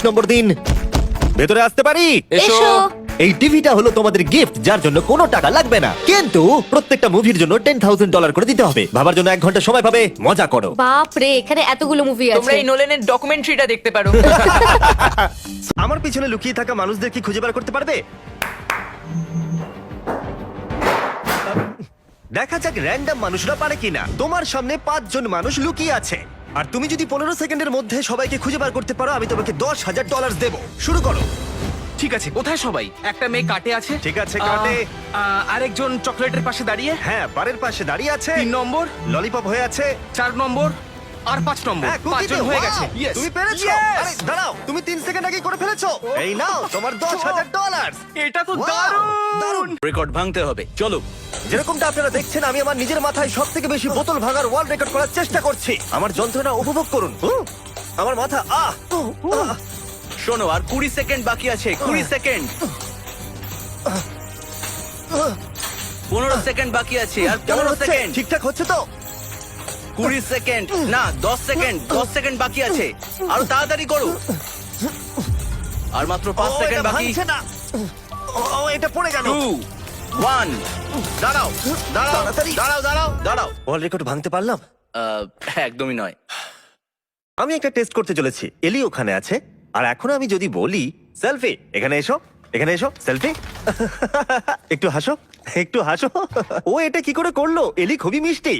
নম্বর দিন। ভেতরে আসতে পারি? এসো। এই টিভিটা হলো তোমাদের গিফট, যার জন্য কোনো টাকা লাগবে না, কিন্তু প্রত্যেকটা মুভির জন্য $10,000 করে দিতে হবে। ভাবার জন্য 1 ঘন্টা সময় পাবে। মজা করো। বাপ রে, এখানে এতগুলো মুভি তোমরা আছে। এই নোলেনের ডকুমেন্টারিটা দেখতে পারো। আমার পিছনে লুকিয়ে থাকা মানুষদের কি খুঁজে বার করতে পারবে? দেখা যাক র্যান্ডম মানুষরা পারে কিনা। তোমার সামনে 5 জন মানুষ লুকিয়ে আছে, আর তুমি যদি 15 সেকেন্ডের মধ্যে সবাইকে খুঁজে বার করতে পারো, আমি তোমাকে $10,000 দেবো। শুরু করো। ঠিক আছে, কোথায় সবাই? একটা মেয়ে কাটে আছে। ঠিক আছে, কাটে। আরেকজন চকলেটের পাশে দাঁড়িয়ে। হ্যাঁ, বারের পাশে দাঁড়িয়ে আছে। 3 নম্বর, ললিপপ হয়ে আছে। 4 নম্বর আর 5 নম্বর। হ্যাঁ, কুকিতে, 5 জন হয়ে wow! গেছে। Yes! তুমি পেরেছো। Yes! আরে দাঁড়াও, তুমি 3 সেকেন্ড আগে করে ফেলেছো। এই নাও তোমার $10,000। এটা তো Wow! দারুণ। দারুণ। রেকর্ড ভাঙতে হবে, চলো। যেরকমটা আপনারা দেখছেন, আমি আমার নিজের মাথায় সব থেকে বেশি বোতল ভাঙার ওয়ার্ল্ড রেকর্ড করার চেষ্টা করছি। আমার যন্ত্রণা উপভোগ করুন। আমার মাথা আহ! শোনো, আর 20 সেকেন্ড বাকি আছে। 20 সেকেন্ড। 15 সেকেন্ড বাকি আছে। আর কেমন 15 হচ্ছে? সেকেন্ড। ঠিকঠাক হচ্ছে তো? 20 সেকেন্ড। না, 10 সেকেন্ড। 10 সেকেন্ড বাকি আছে। আরো তাড়াতাড়ি করো। আর মাত্র 5 ও, সেকেন্ড এটা বাকি। ভাঙছে না। ও, এটা পড়ে গেল। 2 1 দাঁড়াও, দাঁড়াও, তাড়াতাড়ি। দাঁড়াও, দাঁড়াও, দাঁড়াও। ওয়ার্ল্ড রেকর্ড ভাঙতে পারলাম। একদমই নয়। আমি একটা টেস্ট করতে চলেছি। এলি ওখানে আছে, আর এখন আমি যদি বলি সেলফি, এখানে এসো, এখানে এসো, সেলফি। একটু হাসো, একটু হাসো। ও এটা কি করে করলো? এলি খুবই মিষ্টি।